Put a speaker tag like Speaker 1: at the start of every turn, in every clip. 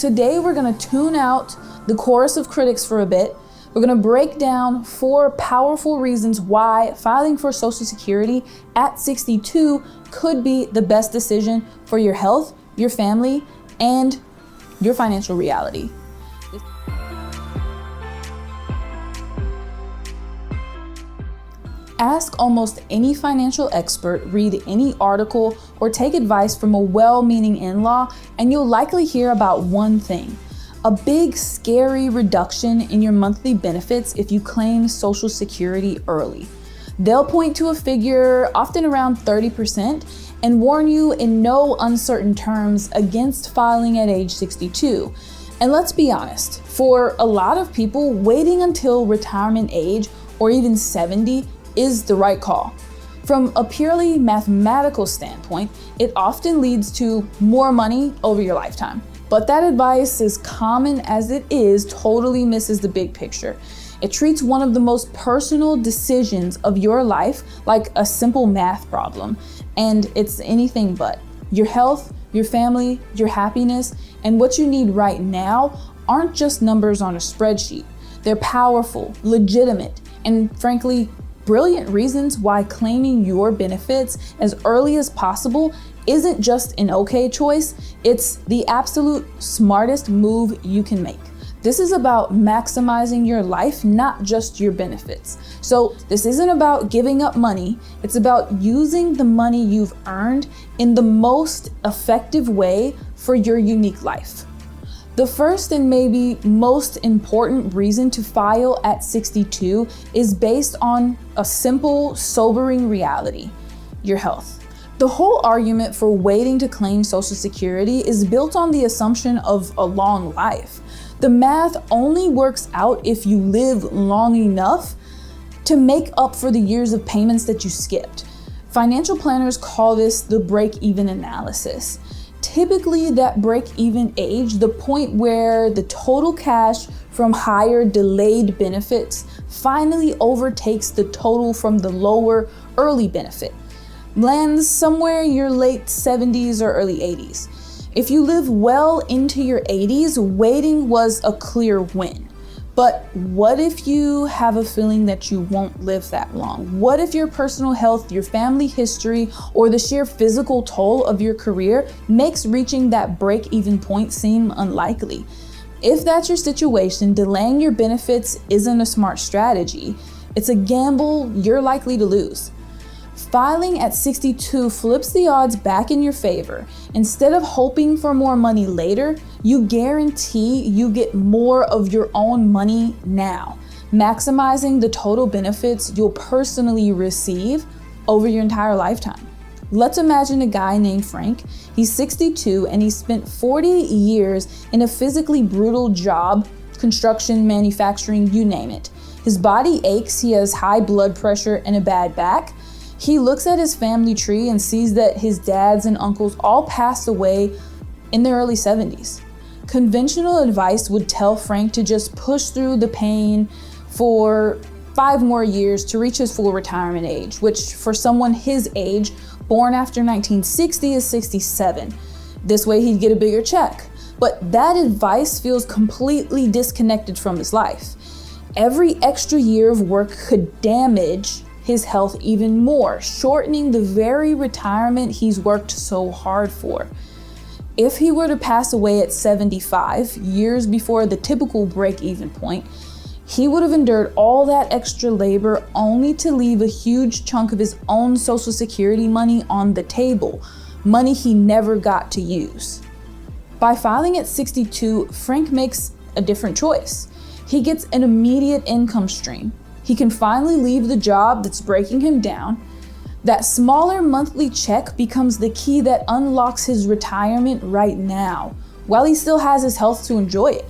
Speaker 1: Today we're gonna tune out the chorus of critics for a bit. We're gonna break down 4 powerful reasons why filing for Social Security at 62 could be the best decision for your health, your family, and your financial reality. Ask almost any financial expert, read any article, or take advice from a well-meaning in-law, and you'll likely hear about one thing: a big, scary reduction in your monthly benefits if you claim Social Security early. They'll point to a figure, often around 30%, and warn you in no uncertain terms against filing at age 62. And let's be honest, for a lot of people, waiting until retirement age, or even 70, is the right call. From a purely mathematical standpoint, it often leads to more money over your lifetime. But that advice, as common as it is, totally misses the big picture. It treats one of the most personal decisions of your life like a simple math problem, and it's anything but. Your health, your family, your happiness, and what you need right now aren't just numbers on a spreadsheet. They're powerful, legitimate, and frankly, brilliant reasons why claiming your benefits as early as possible isn't just an okay choice, it's the absolute smartest move you can make. This is about maximizing your life, not just your benefits. So this isn't about giving up money, it's about using the money you've earned in the most effective way for your unique life. The first and maybe most important reason to file at 62 is based on a simple, sobering reality: your health. The whole argument for waiting to claim Social Security is built on the assumption of a long life. The math only works out if you live long enough to make up for the years of payments that you skipped. Financial planners call this the break-even analysis. Typically, that break-even age, the point where the total cash from higher delayed benefits finally overtakes the total from the lower early benefit, lands somewhere in your late 70s or early 80s. If you live well into your 80s, waiting was a clear win. But what if you have a feeling that you won't live that long? What if your personal health, your family history, or the sheer physical toll of your career makes reaching that break-even point seem unlikely? If that's your situation, delaying your benefits isn't a smart strategy. It's a gamble you're likely to lose. Filing at 62 flips the odds back in your favor. Instead of hoping for more money later, you guarantee you get more of your own money now, maximizing the total benefits you'll personally receive over your entire lifetime. Let's imagine a guy named Frank. He's 62 and he spent 40 years in a physically brutal job, construction, manufacturing, you name it. His body aches, he has high blood pressure and a bad back. He looks at his family tree and sees that his dads and uncles all passed away in their early 70s. Conventional advice would tell Frank to just push through the pain for 5 more years to reach his full retirement age, which for someone his age, born after 1960, is 67. This way he'd get a bigger check. But that advice feels completely disconnected from his life. Every extra year of work could damage his health even more, shortening the very retirement he's worked so hard for. If he were to pass away at 75, years before the typical break-even point, he would have endured all that extra labor only to leave a huge chunk of his own Social Security money on the table, money he never got to use. By filing at 62, Frank makes a different choice. He gets an immediate income stream. He can finally leave the job that's breaking him down. That smaller monthly check becomes the key that unlocks his retirement right now, while he still has his health to enjoy it.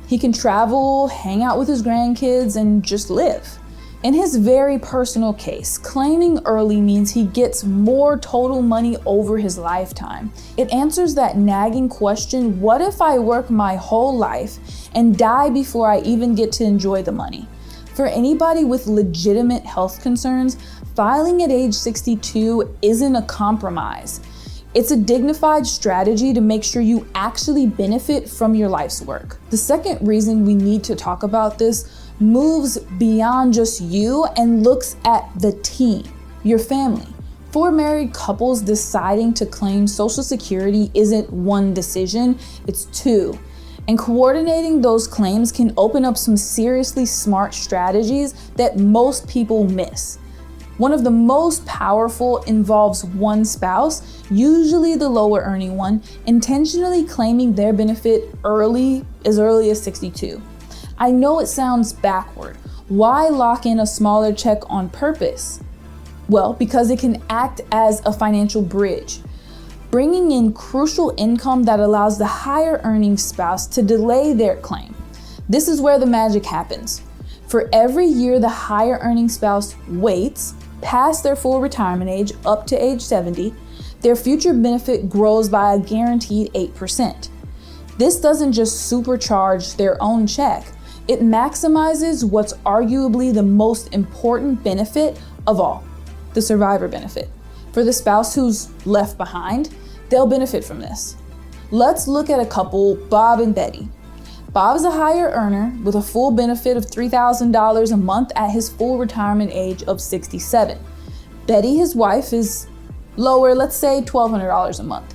Speaker 1: He can travel, hang out with his grandkids, and just live. In his very personal case, claiming early means he gets more total money over his lifetime. It answers that nagging question, what if I work my whole life and die before I even get to enjoy the money? For anybody with legitimate health concerns, filing at age 62 isn't a compromise. It's a dignified strategy to make sure you actually benefit from your life's work. The second reason we need to talk about this moves beyond just you and looks at the team, your family. For married couples, deciding to claim Social Security isn't one decision, it's two. And coordinating those claims can open up some seriously smart strategies that most people miss. One of the most powerful involves one spouse, usually the lower earning one, intentionally claiming their benefit as early as 62. I know it sounds backward. Why lock in a smaller check on purpose? Well, because it can act as a financial bridge, bringing in crucial income that allows the higher earning spouse to delay their claim. This is where the magic happens. For every year the higher earning spouse waits past their full retirement age up to age 70, their future benefit grows by a guaranteed 8%. This doesn't just supercharge their own check, it maximizes what's arguably the most important benefit of all, the survivor benefit. For the spouse who's left behind, they'll benefit from this. Let's look at a couple, Bob and Betty. Bob's a higher earner with a full benefit of $3,000 a month at his full retirement age of 67. Betty, his wife, is lower, let's say $1,200 a month.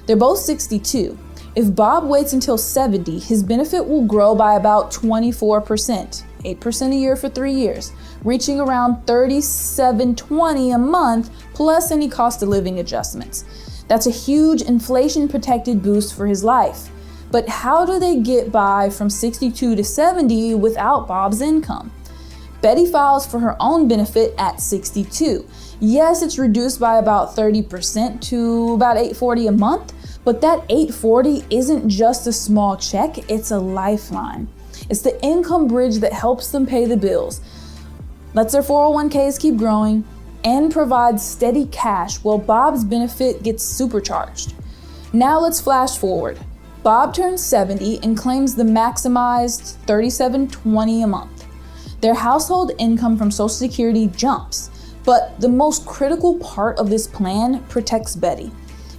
Speaker 1: They're both 62. If Bob waits until 70, his benefit will grow by about 24%, 8% a year for 3 years, reaching around $3,720 a month plus any cost of living adjustments. That's a huge inflation-protected boost for his life. But how do they get by from 62 to 70 without Bob's income? Betty files for her own benefit at 62. Yes, it's reduced by about 30% to about $840 a month, but that $840 isn't just a small check, it's a lifeline. It's the income bridge that helps them pay the bills, lets their 401ks keep growing, and provides steady cash while Bob's benefit gets supercharged. Now let's flash forward. Bob turns 70 and claims the maximized $3,720 a month. Their household income from Social Security jumps, but the most critical part of this plan protects Betty.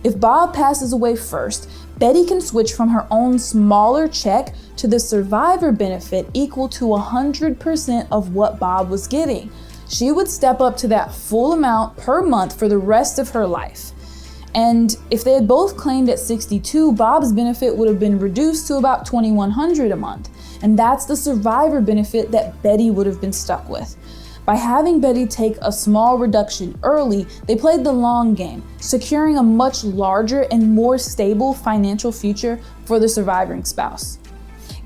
Speaker 1: If Bob passes away first, Betty can switch from her own smaller check to the survivor benefit equal to 100% of what Bob was getting. She would step up to that full amount per month for the rest of her life. And if they had both claimed at 62, Bob's benefit would have been reduced to about $2,100 a month. And that's the survivor benefit that Betty would have been stuck with. By having Betty take a small reduction early, they played the long game, securing a much larger and more stable financial future for the surviving spouse.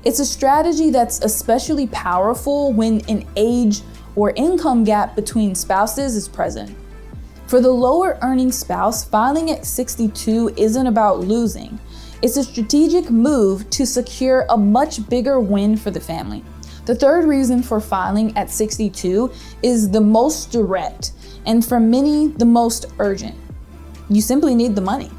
Speaker 1: It's a strategy that's especially powerful when an age or income gap between spouses is present. For the lower earning spouse, filing at 62 isn't about losing. It's a strategic move to secure a much bigger win for the family. The third reason for filing at 62 is the most direct, and for many, the most urgent. You simply need the money.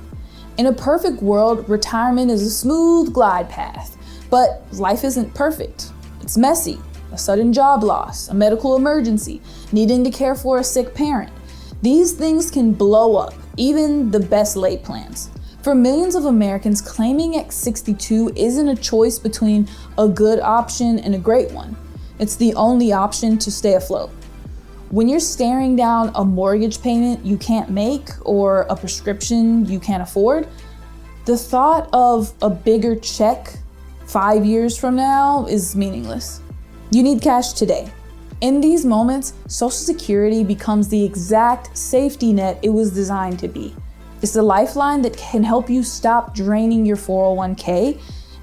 Speaker 1: In a perfect world, retirement is a smooth glide path, but life isn't perfect. It's messy. A sudden job loss, a medical emergency, needing to care for a sick parent. These things can blow up, even the best laid plans. For millions of Americans, claiming at 62 isn't a choice between a good option and a great one. It's the only option to stay afloat. When you're staring down a mortgage payment you can't make or a prescription you can't afford, the thought of a bigger check 5 years from now is meaningless. You need cash today. In these moments, Social Security becomes the exact safety net it was designed to be. It's the lifeline that can help you stop draining your 401k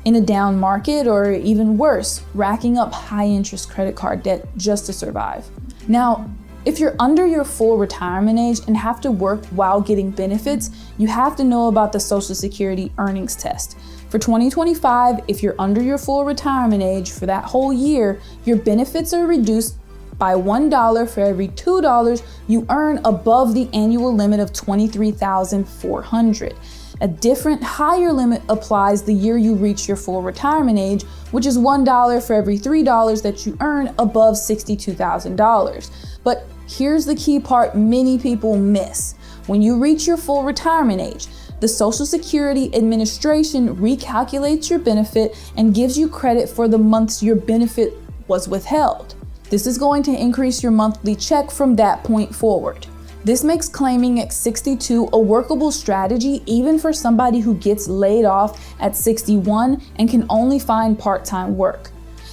Speaker 1: in a down market, or even worse, racking up high interest credit card debt just to survive. Now, if you're under your full retirement age and have to work while getting benefits, you have to know about the Social Security earnings test. For 2025, if you're under your full retirement age for that whole year, your benefits are reduced by $1 for every $2 you earn above the annual limit of $23,400. A different higher limit applies the year you reach your full retirement age, which is $1 for every $3 that you earn above $62,000. But here's the key part many people miss. When you reach your full retirement age, the Social Security Administration recalculates your benefit and gives you credit for the months your benefit was withheld. This is going to increase your monthly check from that point forward. This makes claiming at 62 a workable strategy even for somebody who gets laid off at 61 and can only find part-time work.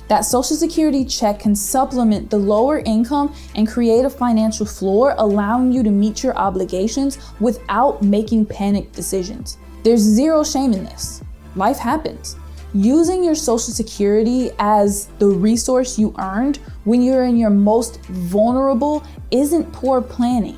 Speaker 1: That Social Security check can supplement the lower income and create a financial floor, allowing you to meet your obligations without making panicked decisions. There's zero shame in this. Life happens. Using your Social Security as the resource you earned when you're in your most vulnerable isn't poor planning.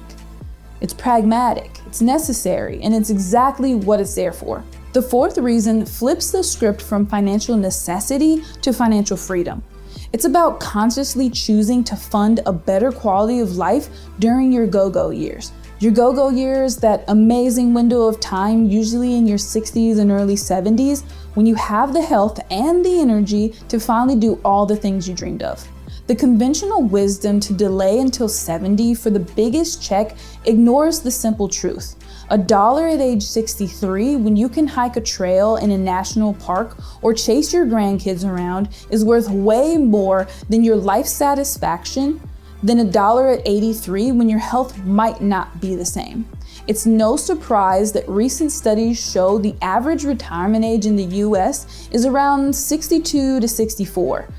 Speaker 1: It's pragmatic, it's necessary, and it's exactly what it's there for. The fourth reason flips the script from financial necessity to financial freedom. It's about consciously choosing to fund a better quality of life during your go-go years. Your go-go years, that amazing window of time, usually in your 60s and early 70s, when you have the health and the energy to finally do all the things you dreamed of. The conventional wisdom to delay until 70 for the biggest check ignores the simple truth. $1 at age 63 when you can hike a trail in a national park or chase your grandkids around is worth way more than your life satisfaction than $1 at 83 when your health might not be the same. It's no surprise that recent studies show the average retirement age in the US is around 62 to 64.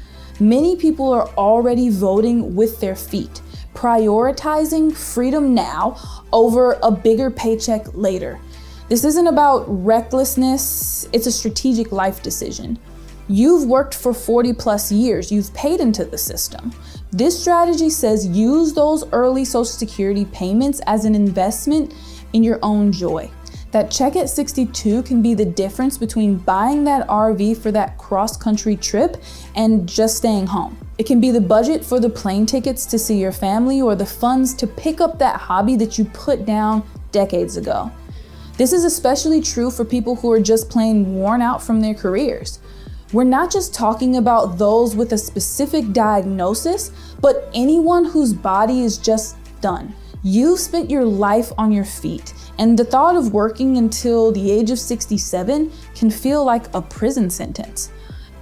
Speaker 1: Many people are already voting with their feet, prioritizing freedom now over a bigger paycheck later. This isn't about recklessness, it's a strategic life decision. You've worked for 40 plus years, you've paid into the system. This strategy says use those early Social Security payments as an investment in your own joy. That check at 62 can be the difference between buying that RV for that cross-country trip and just staying home. It can be the budget for the plane tickets to see your family or the funds to pick up that hobby that you put down decades ago. This is especially true for people who are just plain worn out from their careers. We're not just talking about those with a specific diagnosis, but anyone whose body is just done. You've spent your life on your feet, and the thought of working until the age of 67 can feel like a prison sentence.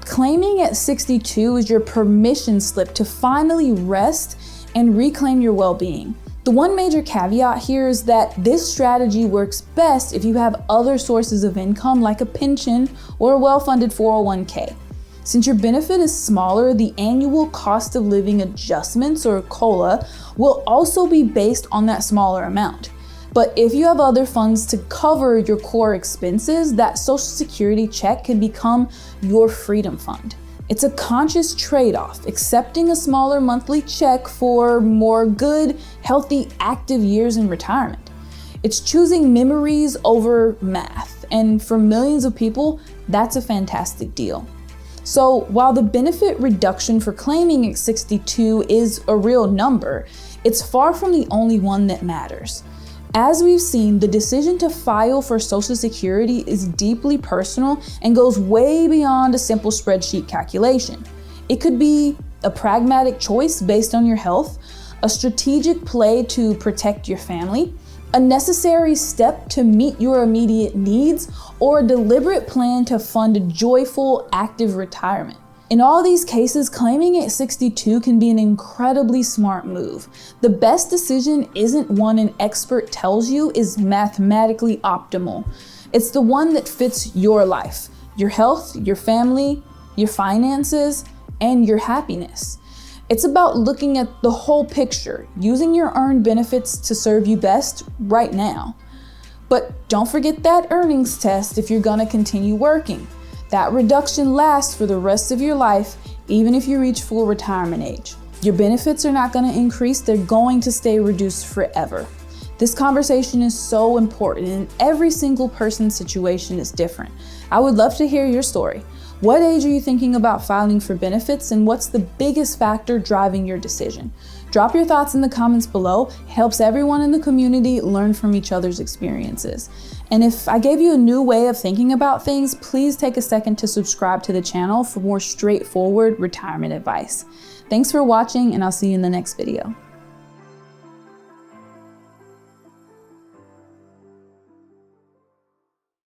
Speaker 1: Claiming at 62 is your permission slip to finally rest and reclaim your well-being. The one major caveat here is that this strategy works best if you have other sources of income like a pension or a well-funded 401k. Since your benefit is smaller, the annual cost of living adjustments, or COLA, will also be based on that smaller amount. But if you have other funds to cover your core expenses, that Social Security check can become your freedom fund. It's a conscious trade-off, accepting a smaller monthly check for more good, healthy, active years in retirement. It's choosing memories over math, and for millions of people, that's a fantastic deal. So while the benefit reduction for claiming at 62 is a real number, it's far from the only one that matters. As we've seen, the decision to file for Social Security is deeply personal and goes way beyond a simple spreadsheet calculation. It could be a pragmatic choice based on your health, a strategic play to protect your family, a necessary step to meet your immediate needs, or a deliberate plan to fund a joyful, active retirement. In all these cases, claiming at 62 can be an incredibly smart move. The best decision isn't one an expert tells you is mathematically optimal. It's the one that fits your life, your health, your family, your finances, and your happiness. It's about looking at the whole picture, using your earned benefits to serve you best right now. But don't forget that earnings test if you're gonna continue working. That reduction lasts for the rest of your life, even if you reach full retirement age. Your benefits are not gonna increase, they're going to stay reduced forever. This conversation is so important, and every single person's situation is different. I would love to hear your story. What age are you thinking about filing for benefits, and what's the biggest factor driving your decision? Drop your thoughts in the comments below. It helps everyone in the community learn from each other's experiences. And if I gave you a new way of thinking about things, please take a second to subscribe to the channel for more straightforward retirement advice. Thanks for watching, and I'll see you in the next video.